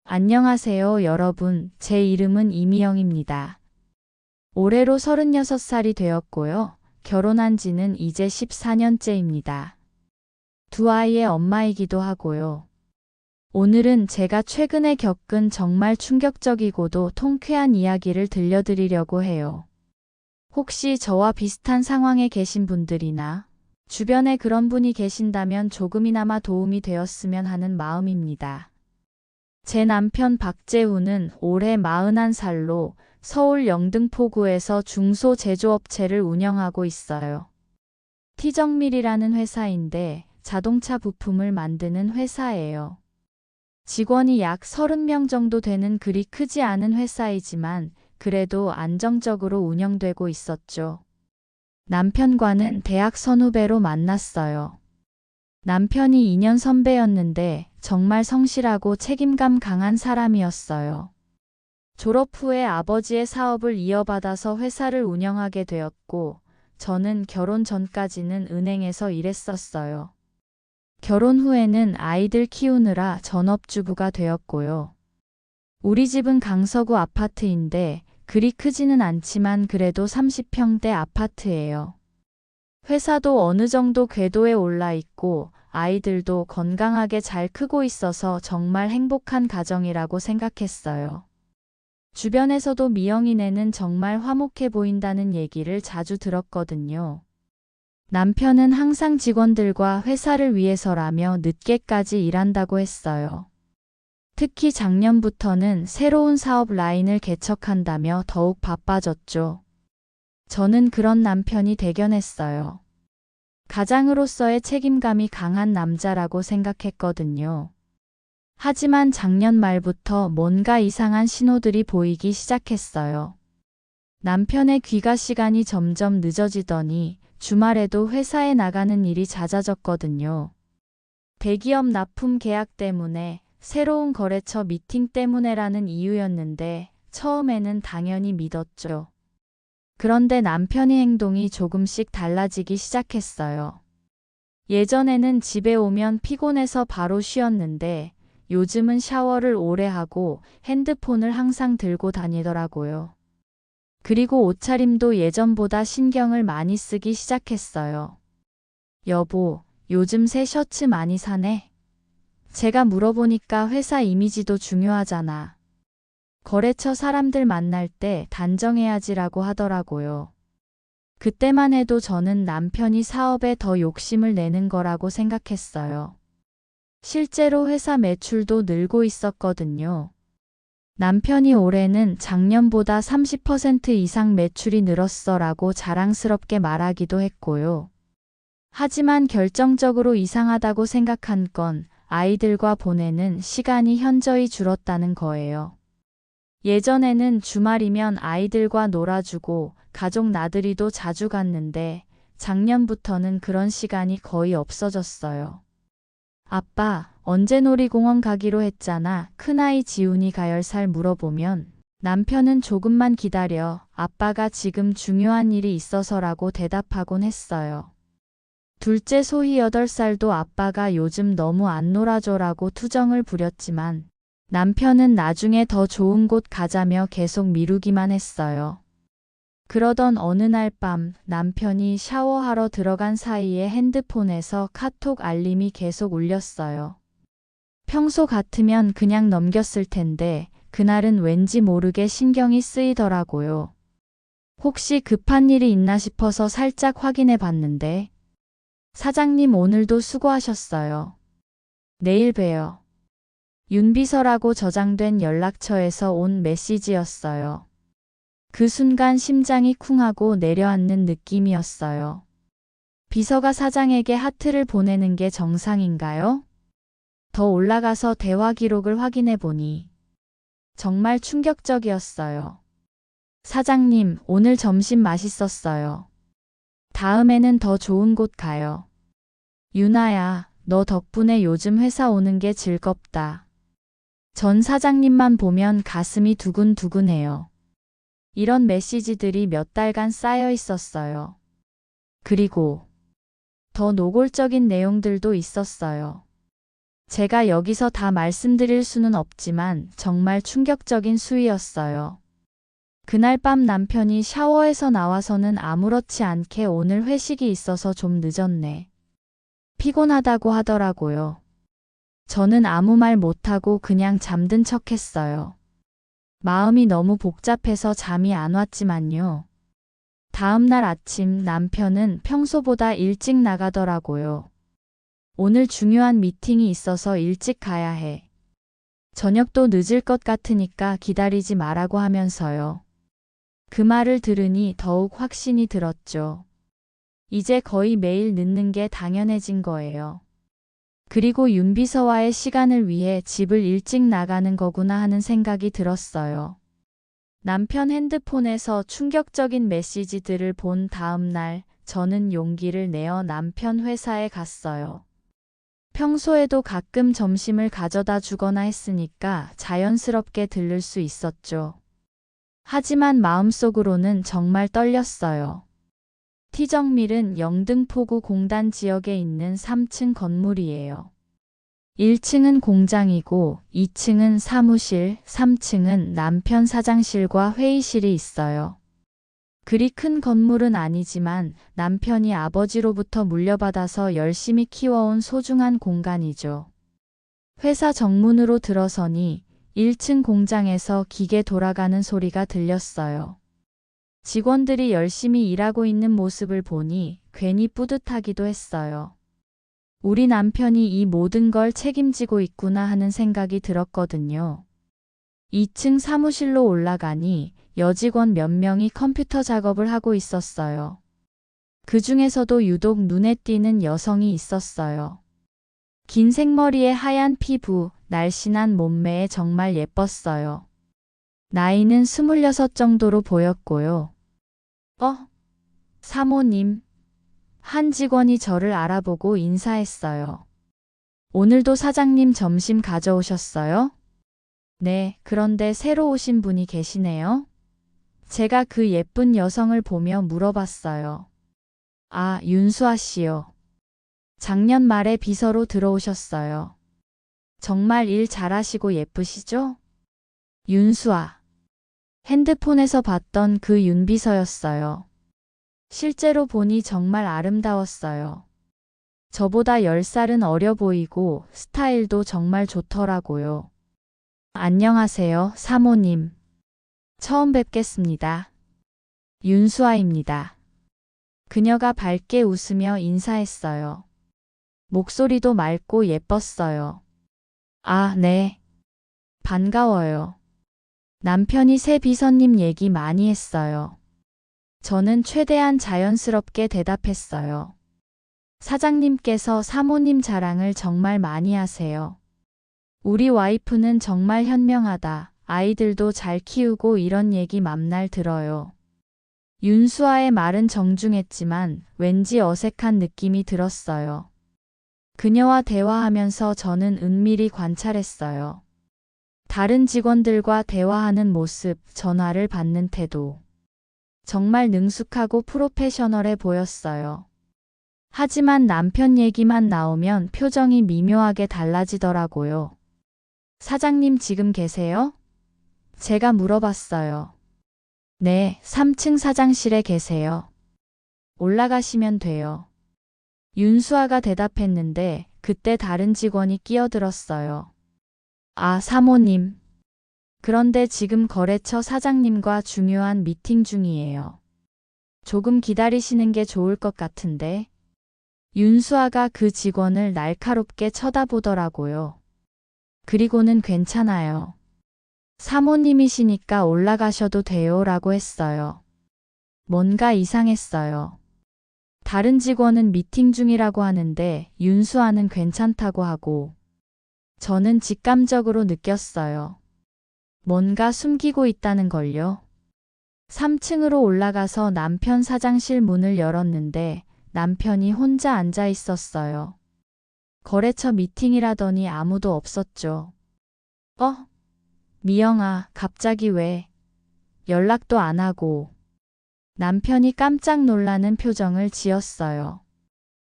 안녕하세요, 여러분. 제 이름은 이미영입니다. 올해로 36살이 되었고요. 결혼한 지는 이제 14년째입니다. 두 아이의 엄마이기도 하고요. 오늘은 제가 최근에 겪은 정말 충격적이고도 통쾌한 이야기를 들려드리려고 해요. 혹시 저와 비슷한 상황에 계신 분들이나 주변에 그런 분이 계신다면 조금이나마 도움이 되었으면 하는 마음입니다. 제 남편 박재우는 올해 41살로 서울 영등포구에서 중소제조업체를 운영하고 있어요. 티정밀이라는 회사인데 자동차 부품을 만드는 회사예요. 직원이 약 30명 정도 되는 그리 크지 않은 회사이지만 그래도 안정적으로 운영되고 있었죠. 남편과는 대학 선후배로 만났어요. 남편이 2년 선배였는데 정말 성실하고 책임감 강한 사람이었어요. 졸업 후에 아버지의 사업을 이어받아서 회사를 운영하게 되었고, 저는 결혼 전까지는 은행에서 일했었어요. 결혼 후에는 아이들 키우느라 전업주부가 되었고요. 우리 집은 강서구 아파트인데 그리 크지는 않지만 그래도 30평대 아파트예요. 회사도 어느 정도 궤도에 올라 있고 아이들도 건강하게 잘 크고 있어서 정말 행복한 가정이라고 생각했어요. 주변에서도 미영이네는 정말 화목해 보인다는 얘기를 자주 들었거든요. 남편은 항상 직원들과 회사를 위해서라며 늦게까지 일한다고 했어요. 특히 작년부터는 새로운 사업 라인을 개척한다며 더욱 바빠졌죠. 저는 그런 남편이 대견했어요. 가장으로서의 책임감이 강한 남자라고 생각했거든요. 하지만 작년 말부터 뭔가 이상한 신호들이 보이기 시작했어요. 남편의 귀가 시간이 점점 늦어지더니 주말에도 회사에 나가는 일이 잦아졌거든요. 대기업 납품 계약 때문에, 새로운 거래처 미팅 때문에라는 이유였는데 처음에는 당연히 믿었죠. 그런데 남편의 행동이 조금씩 달라지기 시작했어요. 예전에는 집에 오면 피곤해서 바로 쉬었는데 요즘은 샤워를 오래 하고 핸드폰을 항상 들고 다니더라고요. 그리고 옷차림도 예전보다 신경을 많이 쓰기 시작했어요. 여보, 요즘 새 셔츠 많이 사네? 제가 물어보니까 회사 이미지도 중요하잖아. 거래처 사람들 만날 때 단정해야지라고 하더라고요. 그때만 해도 저는 남편이 사업에 더 욕심을 내는 거라고 생각했어요. 실제로 회사 매출도 늘고 있었거든요. 남편이 올해는 작년보다 30% 이상 매출이 늘었어라고 자랑스럽게 말하기도 했고요. 하지만 결정적으로 이상하다고 생각한 건 아이들과 보내는 시간이 현저히 줄었다는 거예요. 예전에는 주말이면 아이들과 놀아주고 가족 나들이도 자주 갔는데 작년부터는 그런 시간이 거의 없어졌어요. 아빠, 언제 놀이공원 가기로 했잖아. 큰아이 지훈이가 10살 물어보면 남편은 조금만 기다려. 아빠가 지금 중요한 일이 있어서라고 대답하곤 했어요. 둘째 소희 8살도 아빠가 요즘 너무 안 놀아줘라고 투정을 부렸지만 남편은 나중에 더 좋은 곳 가자며 계속 미루기만 했어요. 그러던 어느 날 밤 남편이 샤워하러 들어간 사이에 핸드폰에서 카톡 알림이 계속 울렸어요. 평소 같으면 그냥 넘겼을 텐데 그날은 왠지 모르게 신경이 쓰이더라고요. 혹시 급한 일이 있나 싶어서 살짝 확인해 봤는데 사장님 오늘도 수고하셨어요. 내일 봬요. 윤비서라고 저장된 연락처에서 온 메시지였어요. 그 순간 심장이 쿵하고 내려앉는 느낌이었어요. 비서가 사장에게 하트를 보내는 게 정상인가요? 더 올라가서 대화 기록을 확인해 보니 정말 충격적이었어요. 사장님, 오늘 점심 맛있었어요. 다음에는 더 좋은 곳 가요. 유나야, 너 덕분에 요즘 회사 오는 게 즐겁다. 전 사장님만 보면 가슴이 두근두근해요. 이런 메시지들이 몇 달간 쌓여 있었어요. 그리고 더 노골적인 내용들도 있었어요. 제가 여기서 다 말씀드릴 수는 없지만 정말 충격적인 수위였어요. 그날 밤 남편이 샤워해서 나와서는 아무렇지 않게 오늘 회식이 있어서 좀 늦었네. 피곤하다고 하더라고요. 저는 아무 말 못하고 그냥 잠든 척했어요. 마음이 너무 복잡해서 잠이 안 왔지만요. 다음 날 아침 남편은 평소보다 일찍 나가더라고요. 오늘 중요한 미팅이 있어서 일찍 가야 해. 저녁도 늦을 것 같으니까 기다리지 말라고 하면서요. 그 말을 들으니 더욱 확신이 들었죠. 이제 거의 매일 늦는 게 당연해진 거예요. 그리고 윤비서와의 시간을 위해 집을 일찍 나가는 거구나 하는 생각이 들었어요. 남편 핸드폰에서 충격적인 메시지들을 본 다음 날 저는 용기를 내어 남편 회사에 갔어요. 평소에도 가끔 점심을 가져다 주거나 했으니까 자연스럽게 들를 수 있었죠. 하지만 마음속으로는 정말 떨렸어요. 티정밀은 영등포구 공단 지역에 있는 3층 건물이에요. 1층은 공장이고 2층은 사무실, 3층은 남편 사장실과 회의실이 있어요. 그리 큰 건물은 아니지만 남편이 아버지로부터 물려받아서 열심히 키워온 소중한 공간이죠. 회사 정문으로 들어서니 1층 공장에서 기계 돌아가는 소리가 들렸어요. 직원들이 열심히 일하고 있는 모습을 보니 괜히 뿌듯하기도 했어요. 우리 남편이 이 모든 걸 책임지고 있구나 하는 생각이 들었거든요. 2층 사무실로 올라가니 여직원 몇 명이 컴퓨터 작업을 하고 있었어요. 그 중에서도 유독 눈에 띄는 여성이 있었어요. 긴 생머리에 하얀 피부, 날씬한 몸매에 정말 예뻤어요. 나이는 26 정도로 보였고요. 사모님. 한 직원이 저를 알아보고 인사했어요. 오늘도 사장님 점심 가져오셨어요? 네, 그런데 새로 오신 분이 계시네요. 제가 그 예쁜 여성을 보며 물어봤어요. 아, 윤수아 씨요. 작년 말에 비서로 들어오셨어요. 정말 일 잘하시고 예쁘시죠? 윤수아. 핸드폰에서 봤던 그 윤비서였어요. 실제로 보니 정말 아름다웠어요. 저보다 10살은 어려 보이고 스타일도 정말 좋더라고요. 안녕하세요, 사모님. 처음 뵙겠습니다. 윤수아입니다. 그녀가 밝게 웃으며 인사했어요. 목소리도 맑고 예뻤어요. 아, 네. 반가워요. 남편이 새 비서님 얘기 많이 했어요. 저는 최대한 자연스럽게 대답했어요. 사장님께서 사모님 자랑을 정말 많이 하세요. 우리 와이프는 정말 현명하다. 아이들도 잘 키우고 이런 얘기 맘날 들어요. 윤수아의 말은 정중했지만 왠지 어색한 느낌이 들었어요. 그녀와 대화하면서 저는 은밀히 관찰했어요. 다른 직원들과 대화하는 모습, 전화를 받는 태도. 정말 능숙하고 프로페셔널해 보였어요. 하지만 남편 얘기만 나오면 표정이 미묘하게 달라지더라고요. 사장님 지금 계세요? 제가 물어봤어요. 네, 3층 사장실에 계세요. 올라가시면 돼요. 윤수아가 대답했는데 그때 다른 직원이 끼어들었어요. 아, 사모님. 그런데 지금 거래처 사장님과 중요한 미팅 중이에요. 조금 기다리시는 게 좋을 것 같은데. 윤수아가 그 직원을 날카롭게 쳐다보더라고요. 그리고는 괜찮아요. 사모님이시니까 올라가셔도 돼요 라고 했어요. 뭔가 이상했어요. 다른 직원은 미팅 중이라고 하는데 윤수아는 괜찮다고 하고 저는 직감적으로 느꼈어요. 뭔가 숨기고 있다는 걸요. 3층으로 올라가서 남편 사장실 문을 열었는데 남편이 혼자 앉아 있었어요. 거래처 미팅이라더니 아무도 없었죠. 미영아, 갑자기 왜? 연락도 안 하고. 남편이 깜짝 놀라는 표정을 지었어요.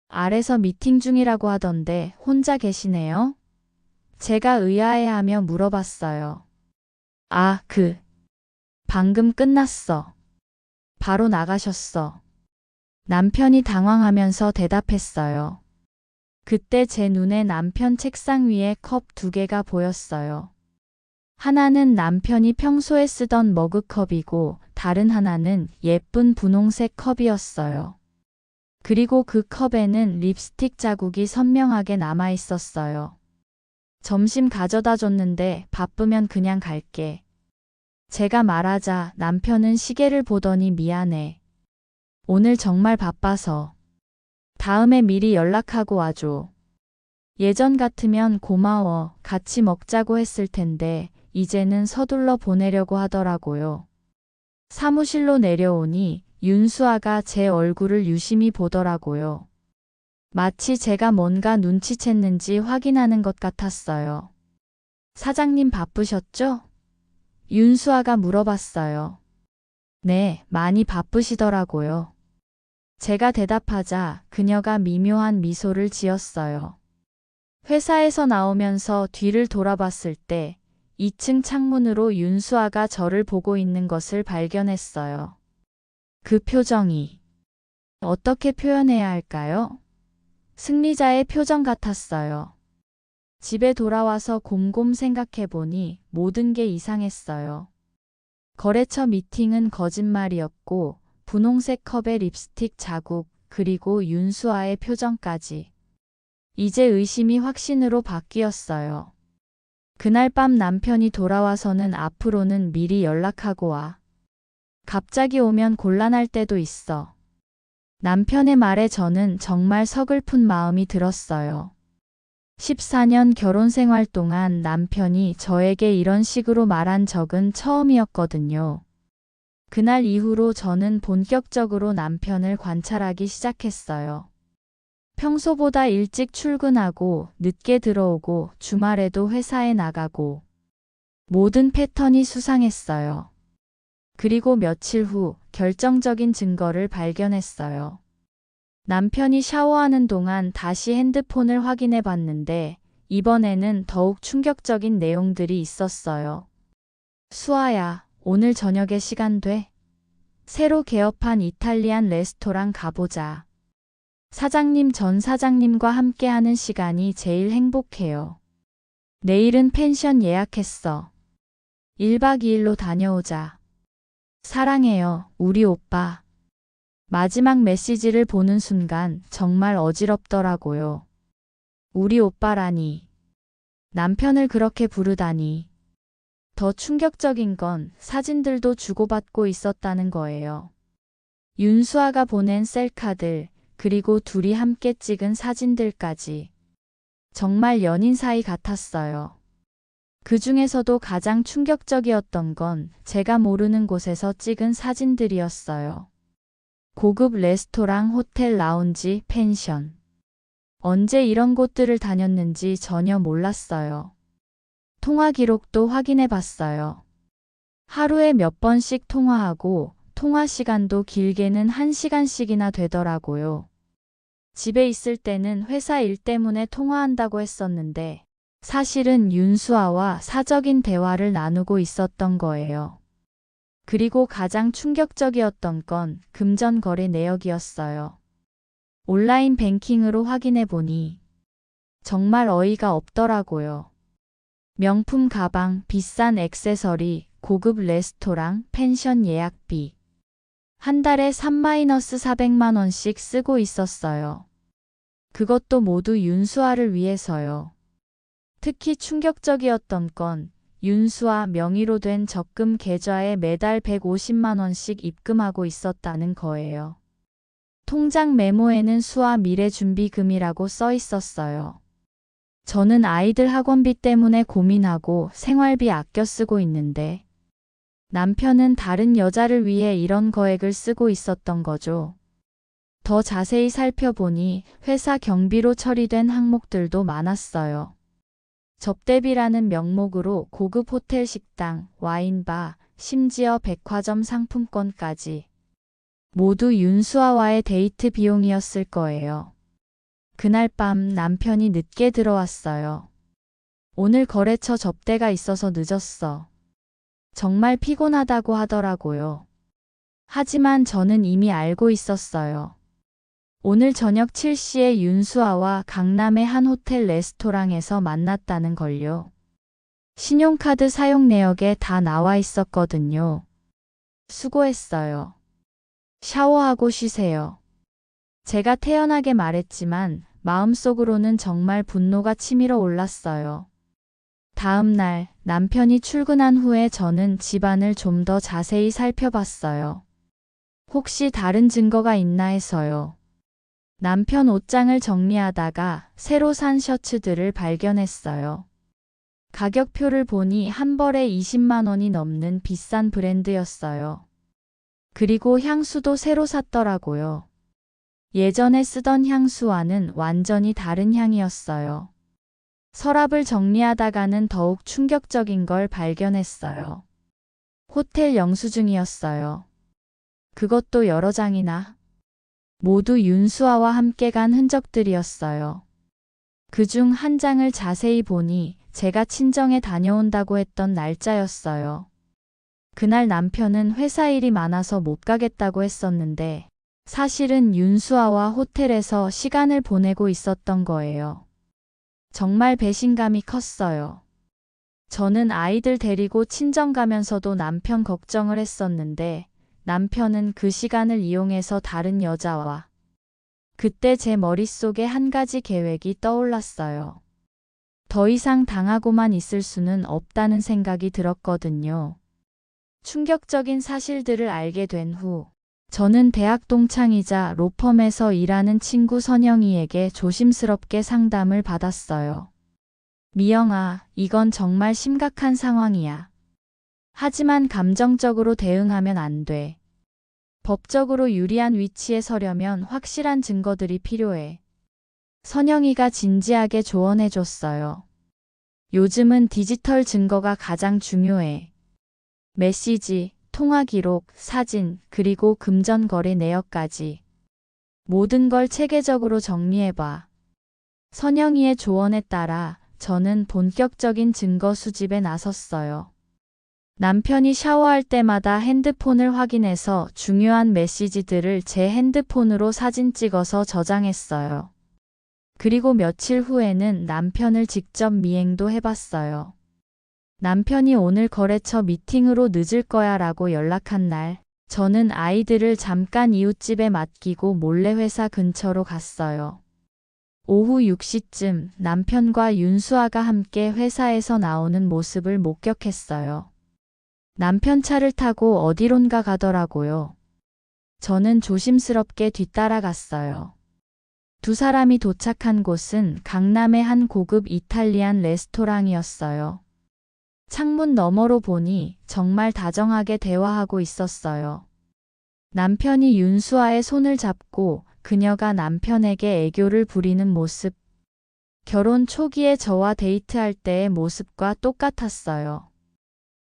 아래서 미팅 중이라고 하던데 혼자 계시네요? 제가 의아해하며 물어봤어요. 아, 방금 끝났어. 바로 나가셨어. 남편이 당황하면서 대답했어요. 그때 제 눈에 남편 책상 위에 컵 두 개가 보였어요. 하나는 남편이 평소에 쓰던 머그컵이고 다른 하나는 예쁜 분홍색 컵이었어요. 그리고 그 컵에는 립스틱 자국이 선명하게 남아 있었어요. 점심 가져다 줬는데 바쁘면 그냥 갈게. 제가 말하자 남편은 시계를 보더니 미안해. 오늘 정말 바빠서. 다음에 미리 연락하고 와줘. 예전 같으면 고마워, 같이 먹자고 했을 텐데 이제는 서둘러 보내려고 하더라고요. 사무실로 내려오니 윤수아가 제 얼굴을 유심히 보더라고요. 마치 제가 뭔가 눈치챘는지 확인하는 것 같았어요. 사장님 바쁘셨죠? 윤수아가 물어봤어요. 네, 많이 바쁘시더라고요. 제가 대답하자 그녀가 미묘한 미소를 지었어요. 회사에서 나오면서 뒤를 돌아봤을 때 2층 창문으로 윤수아가 저를 보고 있는 것을 발견했어요. 그 표정이 어떻게 표현해야 할까요? 승리자의 표정 같았어요. 집에 돌아와서 곰곰 생각해보니 모든 게 이상했어요. 거래처 미팅은 거짓말이었고 분홍색 컵에 립스틱 자국 그리고 윤수아의 표정까지. 이제 의심이 확신으로 바뀌었어요. 그날 밤 남편이 돌아와서는 앞으로는 미리 연락하고 와. 갑자기 오면 곤란할 때도 있어. 남편의 말에 저는 정말 서글픈 마음이 들었어요. 14년 결혼 생활 동안 남편이 저에게 이런 식으로 말한 적은 처음이었거든요. 그날 이후로 저는 본격적으로 남편을 관찰하기 시작했어요. 평소보다 일찍 출근하고 늦게 들어오고 주말에도 회사에 나가고 모든 패턴이 수상했어요. 그리고 며칠 후 결정적인 증거를 발견했어요. 남편이 샤워하는 동안 다시 핸드폰을 확인해 봤는데 이번에는 더욱 충격적인 내용들이 있었어요. 수아야, 오늘 저녁에 시간 돼? 새로 개업한 이탈리안 레스토랑 가보자. 사장님 전 사장님과 함께하는 시간이 제일 행복해요. 내일은 펜션 예약했어. 1박 2일로 다녀오자. 사랑해요, 우리 오빠. 마지막 메시지를 보는 순간 정말 어지럽더라고요. 우리 오빠라니. 남편을 그렇게 부르다니. 더 충격적인 건 사진들도 주고받고 있었다는 거예요. 윤수아가 보낸 셀카들, 그리고 둘이 함께 찍은 사진들까지. 정말 연인 사이 같았어요. 그 중에서도 가장 충격적이었던 건 제가 모르는 곳에서 찍은 사진들이었어요. 고급 레스토랑, 호텔, 라운지, 펜션. 언제 이런 곳들을 다녔는지 전혀 몰랐어요. 통화 기록도 확인해 봤어요. 하루에 몇 번씩 통화하고 통화 시간도 길게는 1시간씩이나 되더라고요. 집에 있을 때는 회사 일 때문에 통화한다고 했었는데 사실은 윤수아와 사적인 대화를 나누고 있었던 거예요. 그리고 가장 충격적이었던 건 금전 거래 내역이었어요. 온라인 뱅킹으로 확인해 보니 정말 어이가 없더라고요. 명품 가방, 비싼 액세서리, 고급 레스토랑, 펜션 예약비. 한 달에 3-400만 원씩 쓰고 있었어요. 그것도 모두 윤수아를 위해서요. 특히 충격적이었던 건 윤수아 명의로 된 적금 계좌에 매달 150만 원씩 입금하고 있었다는 거예요. 통장 메모에는 수아 미래준비금이라고 써 있었어요. 저는 아이들 학원비 때문에 고민하고 생활비 아껴 쓰고 있는데 남편은 다른 여자를 위해 이런 거액을 쓰고 있었던 거죠. 더 자세히 살펴보니 회사 경비로 처리된 항목들도 많았어요. 접대비라는 명목으로 고급 호텔 식당, 와인바, 심지어 백화점 상품권까지. 모두 윤수아와의 데이트 비용이었을 거예요. 그날 밤 남편이 늦게 들어왔어요. 오늘 거래처 접대가 있어서 늦었어. 정말 피곤하다고 하더라고요. 하지만 저는 이미 알고 있었어요. 오늘 저녁 7시에 윤수아와 강남의 한 호텔 레스토랑에서 만났다는 걸요. 신용카드 사용 내역에 다 나와 있었거든요. 수고했어요. 샤워하고 쉬세요. 제가 태연하게 말했지만 마음속으로는 정말 분노가 치밀어 올랐어요. 다음 날 남편이 출근한 후에 저는 집안을 좀 더 자세히 살펴봤어요. 혹시 다른 증거가 있나 해서요. 남편 옷장을 정리하다가 새로 산 셔츠들을 발견했어요. 가격표를 보니 한 벌에 20만 원이 넘는 비싼 브랜드였어요. 그리고 향수도 새로 샀더라고요. 예전에 쓰던 향수와는 완전히 다른 향이었어요. 서랍을 정리하다가는 더욱 충격적인 걸 발견했어요. 호텔 영수증이었어요. 그것도 여러 장이나. 모두 윤수아와 함께 간 흔적들이었어요. 그중 한 장을 자세히 보니 제가 친정에 다녀온다고 했던 날짜였어요. 그날 남편은 회사 일이 많아서 못 가겠다고 했었는데 사실은 윤수아와 호텔에서 시간을 보내고 있었던 거예요. 정말 배신감이 컸어요. 저는 아이들 데리고 친정 가면서도 남편 걱정을 했었는데 남편은 그 시간을 이용해서 다른 여자와. 그때 제 머릿속에 한 가지 계획이 떠올랐어요. 더 이상 당하고만 있을 수는 없다는 생각이 들었거든요. 충격적인 사실들을 알게 된 후, 저는 대학 동창이자 로펌에서 일하는 친구 선영이에게 조심스럽게 상담을 받았어요. 미영아, 이건 정말 심각한 상황이야. 하지만 감정적으로 대응하면 안 돼. 법적으로 유리한 위치에 서려면 확실한 증거들이 필요해. 선영이가 진지하게 조언해줬어요. 요즘은 디지털 증거가 가장 중요해. 메시지, 통화 기록, 사진, 그리고 금전 거래 내역까지. 모든 걸 체계적으로 정리해봐. 선영이의 조언에 따라 저는 본격적인 증거 수집에 나섰어요. 남편이 샤워할 때마다 핸드폰을 확인해서 중요한 메시지들을 제 핸드폰으로 사진 찍어서 저장했어요. 그리고 며칠 후에는 남편을 직접 미행도 해봤어요. 남편이 오늘 거래처 미팅으로 늦을 거야 라고 연락한 날, 저는 아이들을 잠깐 이웃집에 맡기고 몰래 회사 근처로 갔어요. 오후 6시쯤 남편과 윤수아가 함께 회사에서 나오는 모습을 목격했어요. 남편 차를 타고 어디론가 가더라고요. 저는 조심스럽게 뒤따라갔어요. 두 사람이 도착한 곳은 강남의 한 고급 이탈리안 레스토랑이었어요. 창문 너머로 보니 정말 다정하게 대화하고 있었어요. 남편이 윤수아의 손을 잡고 그녀가 남편에게 애교를 부리는 모습. 결혼 초기에 저와 데이트할 때의 모습과 똑같았어요.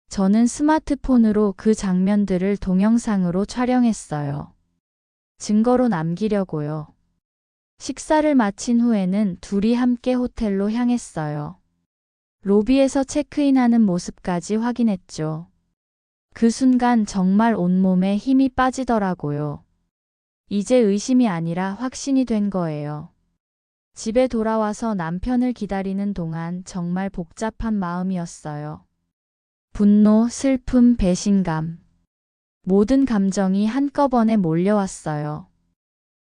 저는 스마트폰으로 그 장면들을 동영상으로 촬영했어요. 증거로 남기려고요. 식사를 마친 후에는 둘이 함께 호텔로 향했어요. 로비에서 체크인하는 모습까지 확인했죠. 그 순간 정말 온몸에 힘이 빠지더라고요. 이제 의심이 아니라 확신이 된 거예요. 집에 돌아와서 남편을 기다리는 동안 정말 복잡한 마음이었어요. 분노, 슬픔, 배신감. 모든 감정이 한꺼번에 몰려왔어요.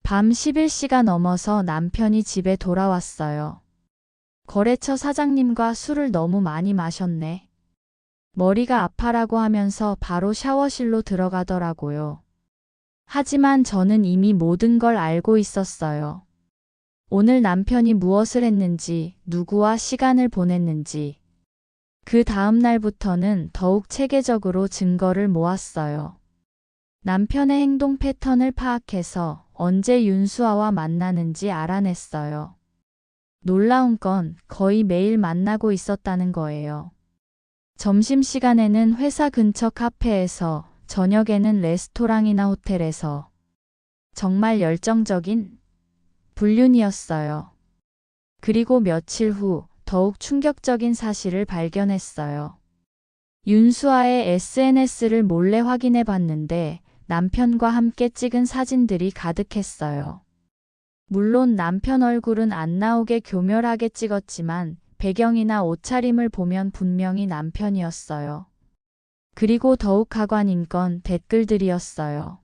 밤 11시가 넘어서 남편이 집에 돌아왔어요. 거래처 사장님과 술을 너무 많이 마셨네. 머리가 아파라고 하면서 바로 샤워실로 들어가더라고요. 하지만 저는 이미 모든 걸 알고 있었어요. 오늘 남편이 무엇을 했는지, 누구와 시간을 보냈는지. 그 다음 날부터는 더욱 체계적으로 증거를 모았어요. 남편의 행동 패턴을 파악해서 언제 윤수아와 만나는지 알아냈어요. 놀라운 건 거의 매일 만나고 있었다는 거예요. 점심시간에는 회사 근처 카페에서, 저녁에는 레스토랑이나 호텔에서. 정말 열정적인 불륜이었어요. 그리고 며칠 후 더욱 충격적인 사실을 발견했어요. 윤수아의 SNS를 몰래 확인해 봤는데 남편과 함께 찍은 사진들이 가득했어요. 물론 남편 얼굴은 안 나오게 교묘하게 찍었지만 배경이나 옷차림을 보면 분명히 남편이었어요. 그리고 더욱 가관인 건 댓글들이었어요.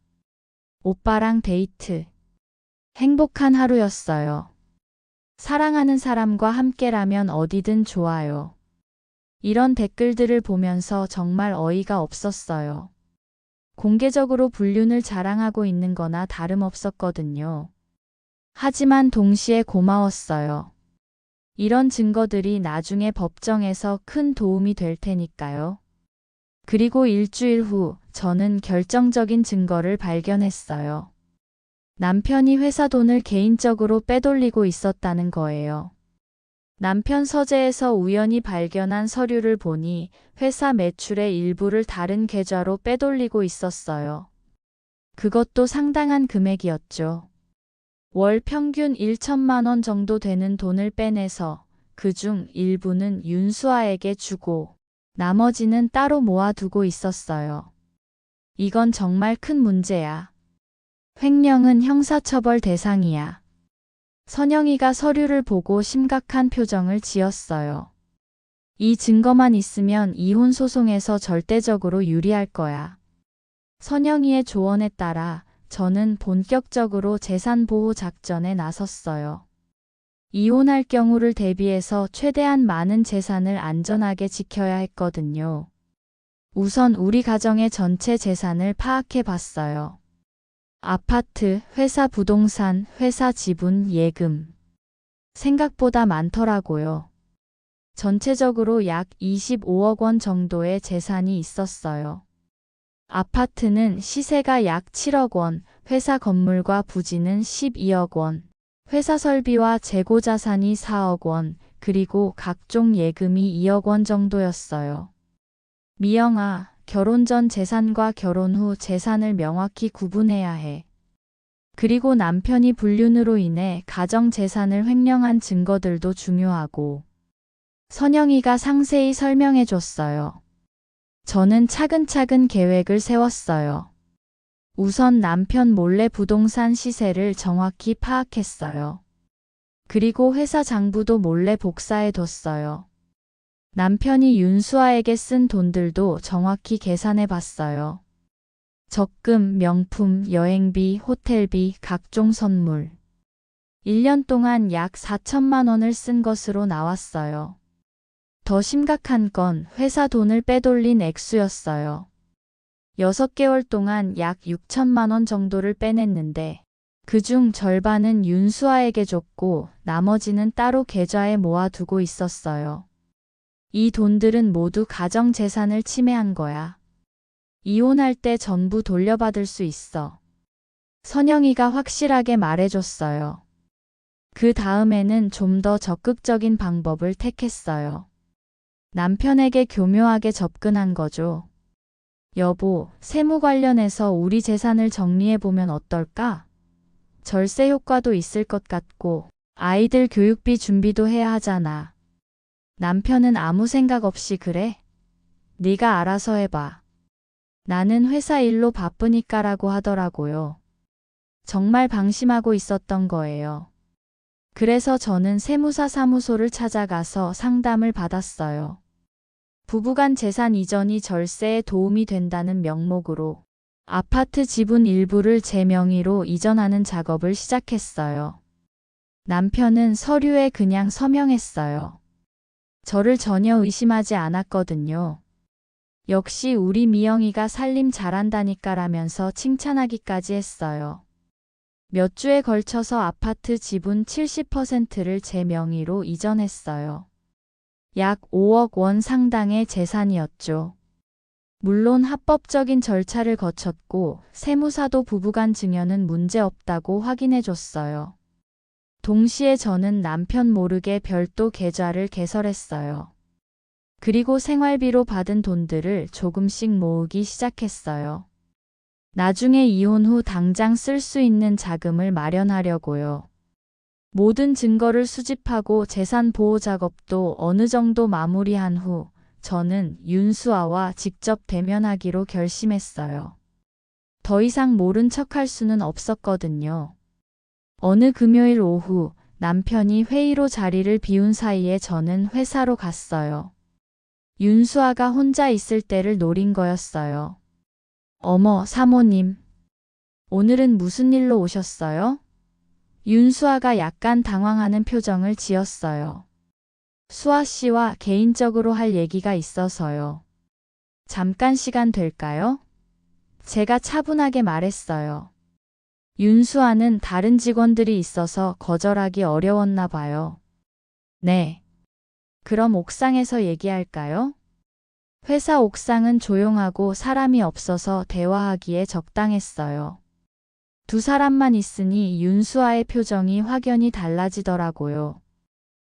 오빠랑 데이트. 행복한 하루였어요. 사랑하는 사람과 함께라면 어디든 좋아요. 이런 댓글들을 보면서 정말 어이가 없었어요. 공개적으로 불륜을 자랑하고 있는 거나 다름없었거든요. 하지만 동시에 고마웠어요. 이런 증거들이 나중에 법정에서 큰 도움이 될 테니까요. 그리고 일주일 후 저는 결정적인 증거를 발견했어요. 남편이 회사 돈을 개인적으로 빼돌리고 있었다는 거예요. 남편 서재에서 우연히 발견한 서류를 보니 회사 매출의 일부를 다른 계좌로 빼돌리고 있었어요. 그것도 상당한 금액이었죠. 월 평균 1천만 원 정도 되는 돈을 빼내서 그중 일부는 윤수아에게 주고 나머지는 따로 모아두고 있었어요. 이건 정말 큰 문제야. 횡령은 형사처벌 대상이야. 선영이가 서류를 보고 심각한 표정을 지었어요. 이 증거만 있으면 이혼 소송에서 절대적으로 유리할 거야. 선영이의 조언에 따라 저는 본격적으로 재산 보호 작전에 나섰어요. 이혼할 경우를 대비해서 최대한 많은 재산을 안전하게 지켜야 했거든요. 우선 우리 가정의 전체 재산을 파악해 봤어요. 아파트, 회사 부동산, 회사 지분, 예금. 생각보다 많더라고요. 전체적으로 약 25억 원 정도의 재산이 있었어요. 아파트는 시세가 약 7억 원, 회사 건물과 부지는 12억 원, 회사 설비와 재고 자산이 4억 원, 그리고 각종 예금이 2억 원 정도였어요. 미영아, 결혼 전 재산과 결혼 후 재산을 명확히 구분해야 해. 그리고 남편이 불륜으로 인해 가정 재산을 횡령한 증거들도 중요하고. 선영이가 상세히 설명해 줬어요. 저는 차근차근 계획을 세웠어요. 우선 남편 몰래 부동산 시세를 정확히 파악했어요. 그리고 회사 장부도 몰래 복사해 뒀어요. 남편이 윤수아에게 쓴 돈들도 정확히 계산해 봤어요. 적금, 명품, 여행비, 호텔비, 각종 선물. 1년 동안 약 4천만 원을 쓴 것으로 나왔어요. 더 심각한 건 회사 돈을 빼돌린 액수였어요. 6개월 동안 약 6천만 원 정도를 빼냈는데 그중 절반은 윤수아에게 줬고 나머지는 따로 계좌에 모아두고 있었어요. 이 돈들은 모두 가정 재산을 침해한 거야. 이혼할 때 전부 돌려받을 수 있어. 선영이가 확실하게 말해줬어요. 그 다음에는 좀 더 적극적인 방법을 택했어요. 남편에게 교묘하게 접근한 거죠. 여보, 세무 관련해서 우리 재산을 정리해보면 어떨까? 절세 효과도 있을 것 같고 아이들 교육비 준비도 해야 하잖아. 남편은 아무 생각 없이 그래? 네가 알아서 해봐. 나는 회사 일로 바쁘니까라고 하더라고요. 정말 방심하고 있었던 거예요. 그래서 저는 세무사 사무소를 찾아가서 상담을 받았어요. 부부간 재산 이전이 절세에 도움이 된다는 명목으로 아파트 지분 일부를 제 명의로 이전하는 작업을 시작했어요. 남편은 서류에 그냥 서명했어요. 저를 전혀 의심하지 않았거든요. 역시 우리 미영이가 살림 잘한다니까라면서 칭찬하기까지 했어요. 몇 주에 걸쳐서 아파트 지분 70%를 제 명의로 이전했어요. 약 5억 원 상당의 재산이었죠. 물론 합법적인 절차를 거쳤고 세무사도 부부간 증여는 문제없다고 확인해줬어요. 동시에 저는 남편 모르게 별도 계좌를 개설했어요. 그리고 생활비로 받은 돈들을 조금씩 모으기 시작했어요. 나중에 이혼 후 당장 쓸 수 있는 자금을 마련하려고요. 모든 증거를 수집하고 재산 보호 작업도 어느 정도 마무리한 후 저는 윤수아와 직접 대면하기로 결심했어요. 더 이상 모른 척할 수는 없었거든요. 어느 금요일 오후 남편이 회의로 자리를 비운 사이에 저는 회사로 갔어요. 윤수아가 혼자 있을 때를 노린 거였어요. 어머, 사모님. 오늘은 무슨 일로 오셨어요? 윤수아가 약간 당황하는 표정을 지었어요. 수아 씨와 개인적으로 할 얘기가 있어서요. 잠깐 시간 될까요? 제가 차분하게 말했어요. 윤수아는 다른 직원들이 있어서 거절하기 어려웠나 봐요. 네. 그럼 옥상에서 얘기할까요? 회사 옥상은 조용하고 사람이 없어서 대화하기에 적당했어요. 두 사람만 있으니 윤수아의 표정이 확연히 달라지더라고요.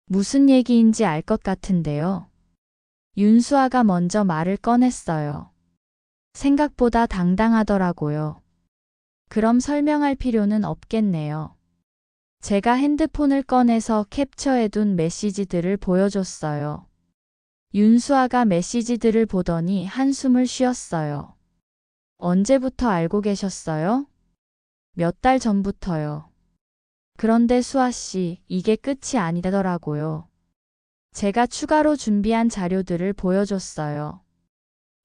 무슨 얘기인지 알 것 같은데요. 윤수아가 먼저 말을 꺼냈어요. 생각보다 당당하더라고요. 그럼 설명할 필요는 없겠네요. 제가 핸드폰을 꺼내서 캡처해둔 메시지들을 보여줬어요. 윤수아가 메시지들을 보더니 한숨을 쉬었어요. 언제부터 알고 계셨어요? 몇 달 전부터요. 그런데 수아 씨, 이게 끝이 아니더라고요. 제가 추가로 준비한 자료들을 보여줬어요.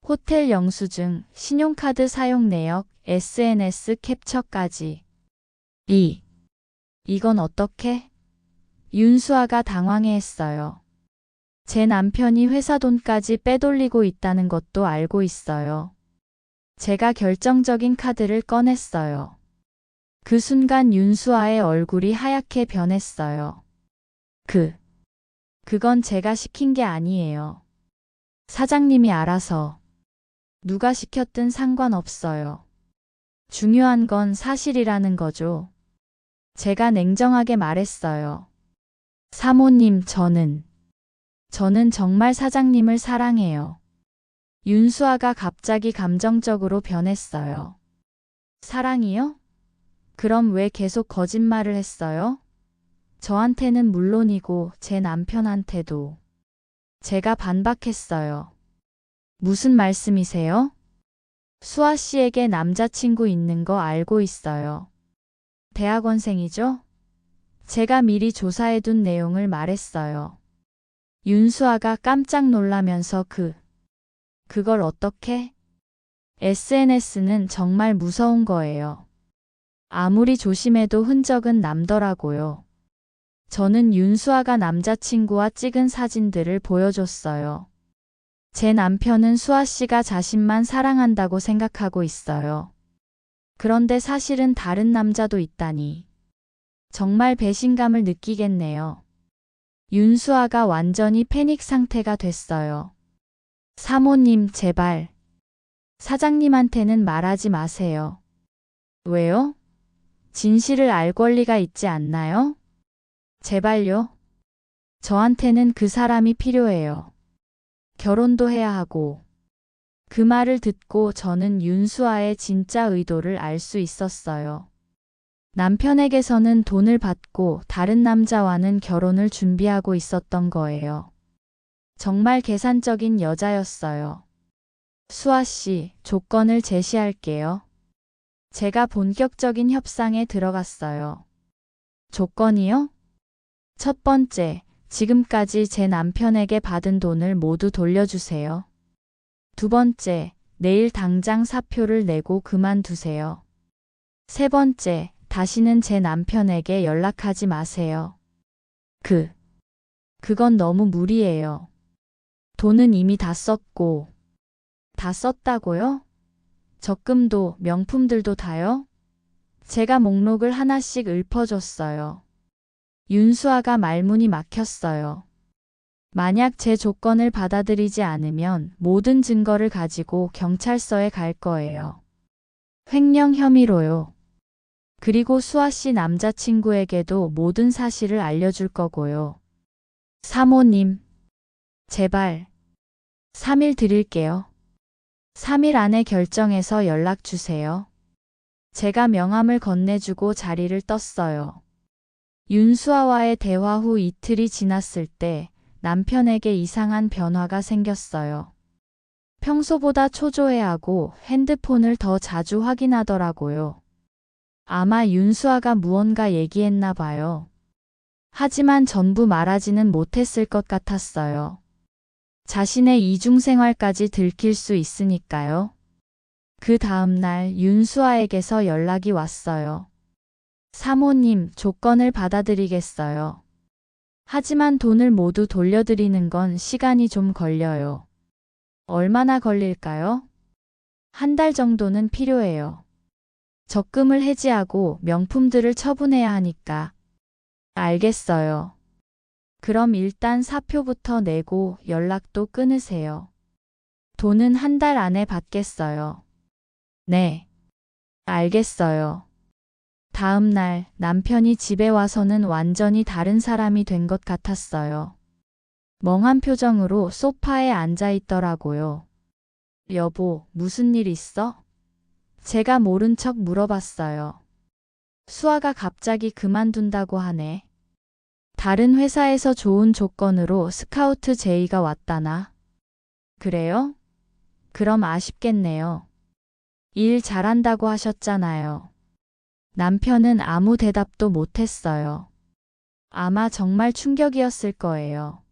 호텔 영수증, 신용카드 사용 내역, SNS 캡처까지. 이건 어떻게? 윤수아가 당황해했어요. 제 남편이 회사 돈까지 빼돌리고 있다는 것도 알고 있어요. 제가 결정적인 카드를 꺼냈어요. 그 순간 윤수아의 얼굴이 하얗게 변했어요. 그건 제가 시킨 게 아니에요. 사장님이 알아서. 누가 시켰든 상관없어요. 중요한 건 사실이라는 거죠. 제가 냉정하게 말했어요. 사모님, 저는 정말 사장님을 사랑해요. 윤수아가 갑자기 감정적으로 변했어요. 사랑이요? 그럼 왜 계속 거짓말을 했어요? 저한테는 물론이고 제 남편한테도. 제가 반박했어요. 무슨 말씀이세요? 수아 씨에게 남자친구 있는 거 알고 있어요. 대학원생이죠? 제가 미리 조사해둔 내용을 말했어요. 윤수아가 깜짝 놀라면서 그걸 어떻게? SNS는 정말 무서운 거예요. 아무리 조심해도 흔적은 남더라고요. 저는 윤수아가 남자친구와 찍은 사진들을 보여줬어요. 제 남편은 수아 씨가 자신만 사랑한다고 생각하고 있어요. 그런데 사실은 다른 남자도 있다니. 정말 배신감을 느끼겠네요. 윤수아가 완전히 패닉 상태가 됐어요. 사모님, 제발. 사장님한테는 말하지 마세요. 왜요? 진실을 알 권리가 있지 않나요? 제발요. 저한테는 그 사람이 필요해요. 결혼도 해야 하고. 그 말을 듣고 저는 윤수아의 진짜 의도를 알 수 있었어요. 남편에게서는 돈을 받고 다른 남자와는 결혼을 준비하고 있었던 거예요. 정말 계산적인 여자였어요. 수아 씨, 조건을 제시할게요. 제가 본격적인 협상에 들어갔어요. 조건이요? 첫 번째, 지금까지 제 남편에게 받은 돈을 모두 돌려주세요. 두 번째, 내일 당장 사표를 내고 그만두세요. 세 번째, 다시는 제 남편에게 연락하지 마세요. 그건 너무 무리예요. 돈은 이미 다 썼고. 다 썼다고요? 적금도 명품들도 다요? 제가 목록을 하나씩 읊어줬어요. 윤수아가 말문이 막혔어요. 만약 제 조건을 받아들이지 않으면 모든 증거를 가지고 경찰서에 갈 거예요. 횡령 혐의로요. 그리고 수아 씨 남자친구에게도 모든 사실을 알려줄 거고요. 사모님, 제발 3일 드릴게요. 3일 안에 결정해서 연락 주세요. 제가 명함을 건네주고 자리를 떴어요. 윤수아와의 대화 후 이틀이 지났을 때 남편에게 이상한 변화가 생겼어요. 평소보다 초조해하고 핸드폰을 더 자주 확인하더라고요. 아마 윤수아가 무언가 얘기했나 봐요. 하지만 전부 말하지는 못했을 것 같았어요. 자신의 이중생활까지 들킬 수 있으니까요. 그 다음날 윤수아에게서 연락이 왔어요. 사모님, 조건을 받아들이겠어요. 하지만 돈을 모두 돌려드리는 건 시간이 좀 걸려요. 얼마나 걸릴까요? 한 달 정도는 필요해요. 적금을 해지하고 명품들을 처분해야 하니까. 알겠어요. 그럼 일단 사표부터 내고 연락도 끊으세요. 돈은 한 달 안에 받겠어요. 네. 알겠어요. 다음 날 남편이 집에 와서는 완전히 다른 사람이 된 것 같았어요. 멍한 표정으로 소파에 앉아 있더라고요. 여보, 무슨 일 있어? 제가 모른 척 물어봤어요. 수아가 갑자기 그만둔다고 하네. 다른 회사에서 좋은 조건으로 스카우트 제의가 왔다나? 그래요? 그럼 아쉽겠네요. 일 잘한다고 하셨잖아요. 남편은 아무 대답도 못했어요. 아마 정말 충격이었을 거예요.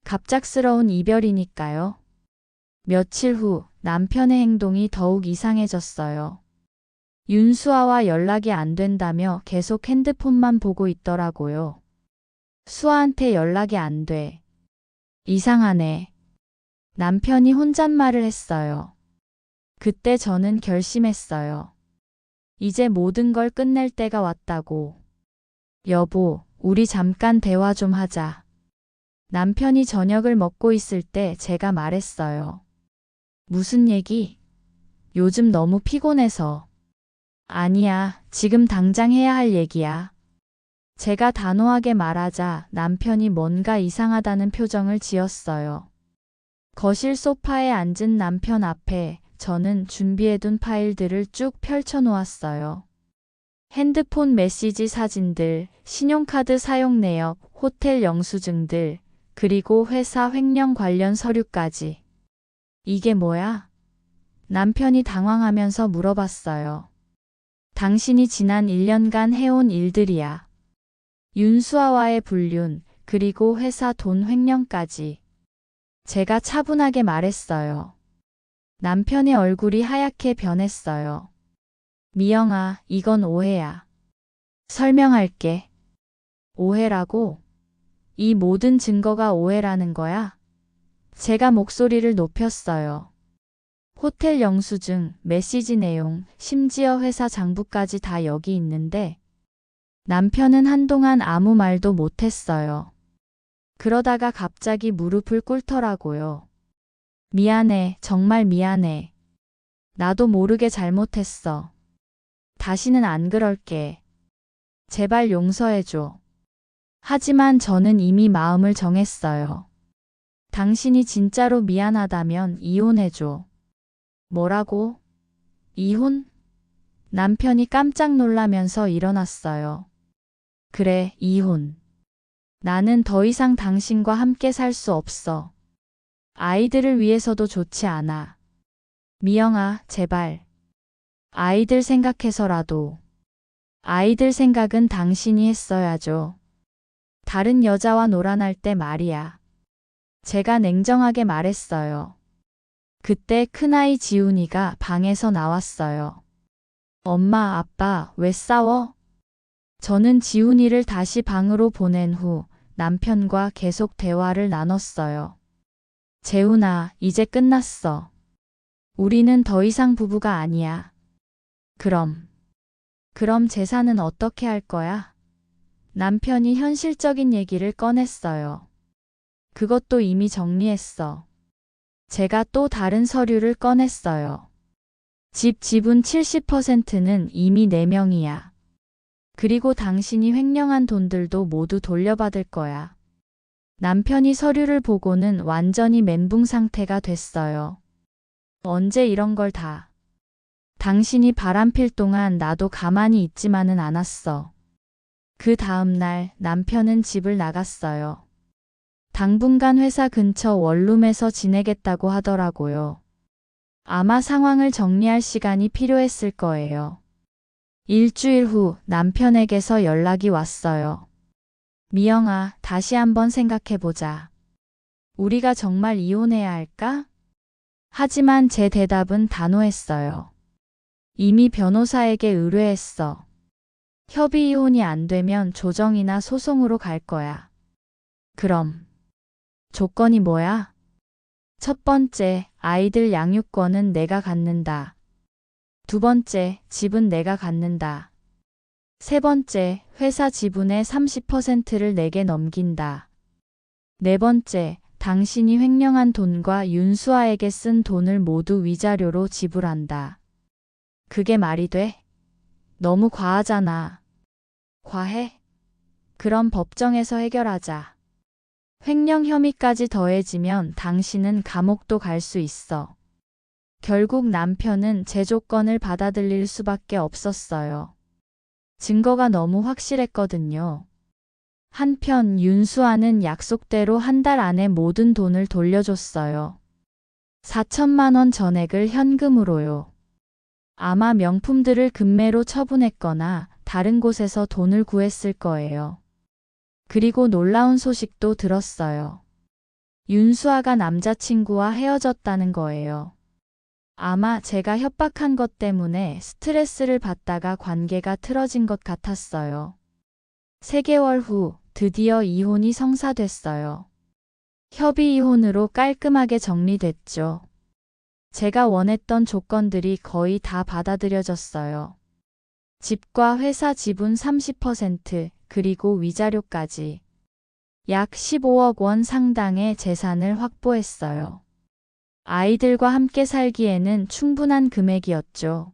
갑작스러운 이별이니까요. 며칠 후 남편의 행동이 더욱 이상해졌어요. 윤수아와 연락이 안 된다며 계속 핸드폰만 보고 있더라고요. 수아한테 연락이 안 돼. 이상하네. 남편이 혼잣말을 했어요. 그때 저는 결심했어요. 이제 모든 걸 끝낼 때가 왔다고. 여보, 우리 잠깐 대화 좀 하자. 남편이 저녁을 먹고 있을 때 제가 말했어요. 무슨 얘기? 요즘 너무 피곤해서. 아니야, 지금 당장 해야 할 얘기야. 제가 단호하게 말하자 남편이 뭔가 이상하다는 표정을 지었어요. 거실 소파에 앉은 남편 앞에 저는 준비해둔 파일들을 쭉 펼쳐놓았어요. 핸드폰 메시지 사진들, 신용카드 사용 내역, 호텔 영수증들, 그리고 회사 횡령 관련 서류까지. 이게 뭐야? 남편이 당황하면서 물어봤어요. 당신이 지난 1년간 해온 일들이야. 윤수아와의 불륜, 그리고 회사 돈 횡령까지. 제가 차분하게 말했어요. 남편의 얼굴이 하얗게 변했어요. 미영아, 이건 오해야. 설명할게. 오해라고? 이 모든 증거가 오해라는 거야? 제가 목소리를 높였어요. 호텔 영수증, 메시지 내용, 심지어 회사 장부까지 다 여기 있는데 남편은 한동안 아무 말도 못했어요. 그러다가 갑자기 무릎을 꿇더라고요. 미안해, 정말 미안해. 나도 모르게 잘못했어. 다시는 안 그럴게. 제발 용서해줘. 하지만 저는 이미 마음을 정했어요. 당신이 진짜로 미안하다면 이혼해줘. 뭐라고? 이혼? 남편이 깜짝 놀라면서 일어났어요. 그래, 이혼. 나는 더 이상 당신과 함께 살 수 없어. 아이들을 위해서도 좋지 않아. 미영아, 제발. 아이들 생각해서라도. 아이들 생각은 당신이 했어야죠. 다른 여자와 놀아날 때 말이야. 제가 냉정하게 말했어요. 그때 큰아이 지훈이가 방에서 나왔어요. 엄마, 아빠, 왜 싸워? 저는 지훈이를 다시 방으로 보낸 후 남편과 계속 대화를 나눴어요. 재훈아, 이제 끝났어. 우리는 더 이상 부부가 아니야. 그럼 재산은 어떻게 할 거야? 남편이 현실적인 얘기를 꺼냈어요. 그것도 이미 정리했어. 제가 또 다른 서류를 꺼냈어요. 집 지분 70%는 이미 내 명이야. 그리고 당신이 횡령한 돈들도 모두 돌려받을 거야. 남편이 서류를 보고는 완전히 멘붕 상태가 됐어요. 언제 이런 걸 다. 당신이 바람필 동안 나도 가만히 있지만은 않았어. 그 다음 날 남편은 집을 나갔어요. 당분간 회사 근처 원룸에서 지내겠다고 하더라고요. 아마 상황을 정리할 시간이 필요했을 거예요. 일주일 후 남편에게서 연락이 왔어요. 미영아, 다시 한번 생각해보자. 우리가 정말 이혼해야 할까? 하지만 제 대답은 단호했어요. 이미 변호사에게 의뢰했어. 협의 이혼이 안 되면 조정이나 소송으로 갈 거야. 그럼 조건이 뭐야? 첫 번째, 아이들 양육권은 내가 갖는다. 두 번째, 집은 내가 갖는다. 세 번째, 회사 지분의 30%를 내게 넘긴다. 네 번째, 당신이 횡령한 돈과 윤수아에게 쓴 돈을 모두 위자료로 지불한다. 그게 말이 돼? 너무 과하잖아. 과해? 그럼 법정에서 해결하자. 횡령 혐의까지 더해지면 당신은 감옥도 갈 수 있어. 결국 남편은 제 조건을 받아들일 수밖에 없었어요. 증거가 너무 확실했거든요. 한편 윤수아는 약속대로 한 달 안에 모든 돈을 돌려줬어요. 4천만 원 전액을 현금으로요. 아마 명품들을 금매로 처분했거나 다른 곳에서 돈을 구했을 거예요. 그리고 놀라운 소식도 들었어요. 윤수아가 남자친구와 헤어졌다는 거예요. 아마 제가 협박한 것 때문에 스트레스를 받다가 관계가 틀어진 것 같았어요. 3개월 후 드디어 이혼이 성사됐어요. 협의 이혼으로 깔끔하게 정리됐죠. 제가 원했던 조건들이 거의 다 받아들여졌어요. 집과 회사 지분 30%, 그리고 위자료까지. 약 15억 원 상당의 재산을 확보했어요. 아이들과 함께 살기에는 충분한 금액이었죠.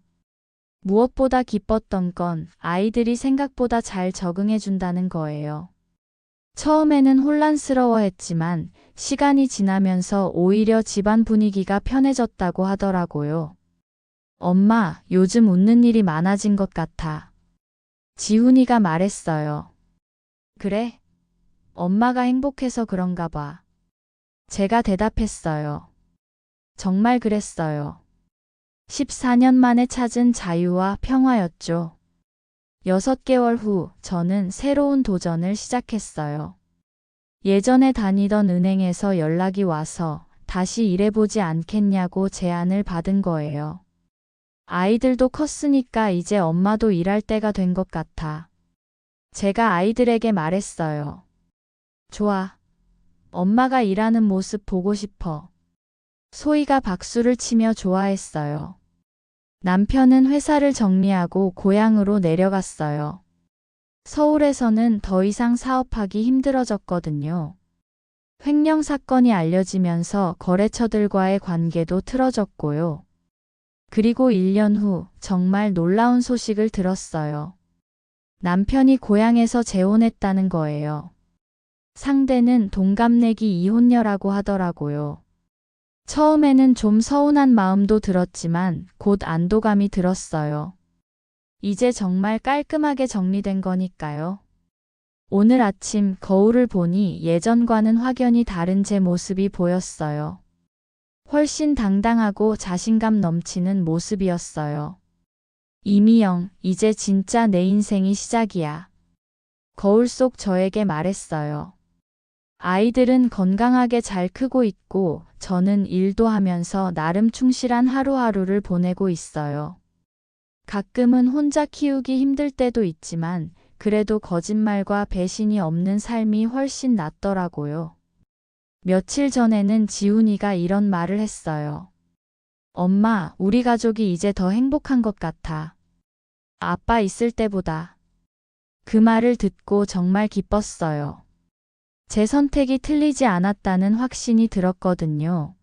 무엇보다 기뻤던 건 아이들이 생각보다 잘 적응해준다는 거예요. 처음에는 혼란스러워했지만 시간이 지나면서 오히려 집안 분위기가 편해졌다고 하더라고요. 엄마, 요즘 웃는 일이 많아진 것 같아. 지훈이가 말했어요. 그래? 엄마가 행복해서 그런가 봐. 제가 대답했어요. 정말 그랬어요. 14년 만에 찾은 자유와 평화였죠. 6개월 후 저는 새로운 도전을 시작했어요. 예전에 다니던 은행에서 연락이 와서 다시 일해보지 않겠냐고 제안을 받은 거예요. 아이들도 컸으니까 이제 엄마도 일할 때가 된 것 같아. 제가 아이들에게 말했어요. 좋아. 엄마가 일하는 모습 보고 싶어. 소희가 박수를 치며 좋아했어요. 남편은 회사를 정리하고 고향으로 내려갔어요. 서울에서는 더 이상 사업하기 힘들어졌거든요. 횡령 사건이 알려지면서 거래처들과의 관계도 틀어졌고요. 그리고 1년 후 정말 놀라운 소식을 들었어요. 남편이 고향에서 재혼했다는 거예요. 상대는 동갑내기 이혼녀라고 하더라고요. 처음에는 좀 서운한 마음도 들었지만 곧 안도감이 들었어요. 이제 정말 깔끔하게 정리된 거니까요. 오늘 아침 거울을 보니 예전과는 확연히 다른 제 모습이 보였어요. 훨씬 당당하고 자신감 넘치는 모습이었어요. 이미영, 이제 진짜 내 인생이 시작이야. 거울 속 저에게 말했어요. 아이들은 건강하게 잘 크고 있고 저는 일도 하면서 나름 충실한 하루하루를 보내고 있어요. 가끔은 혼자 키우기 힘들 때도 있지만 그래도 거짓말과 배신이 없는 삶이 훨씬 낫더라고요. 며칠 전에는 지훈이가 이런 말을 했어요. 엄마, 우리 가족이 이제 더 행복한 것 같아. 아빠 있을 때보다. 그 말을 듣고 정말 기뻤어요. 제 선택이 틀리지 않았다는 확신이 들었거든요.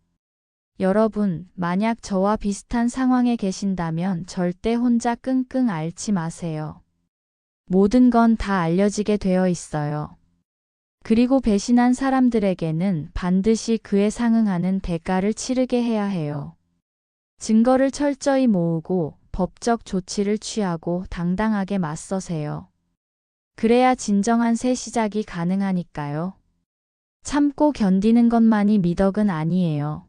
여러분, 만약 저와 비슷한 상황에 계신다면 절대 혼자 끙끙 앓지 마세요. 모든 건 다 알려지게 되어 있어요. 그리고 배신한 사람들에게는 반드시 그에 상응하는 대가를 치르게 해야 해요. 증거를 철저히 모으고 법적 조치를 취하고 당당하게 맞서세요. 그래야 진정한 새 시작이 가능하니까요. 참고 견디는 것만이 미덕은 아니에요.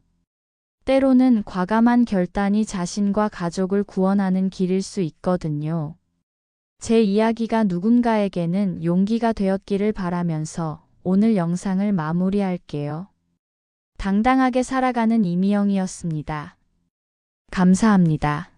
때로는 과감한 결단이 자신과 가족을 구원하는 길일 수 있거든요. 제 이야기가 누군가에게는 용기가 되었기를 바라면서 오늘 영상을 마무리할게요. 당당하게 살아가는 이미영이었습니다. 감사합니다.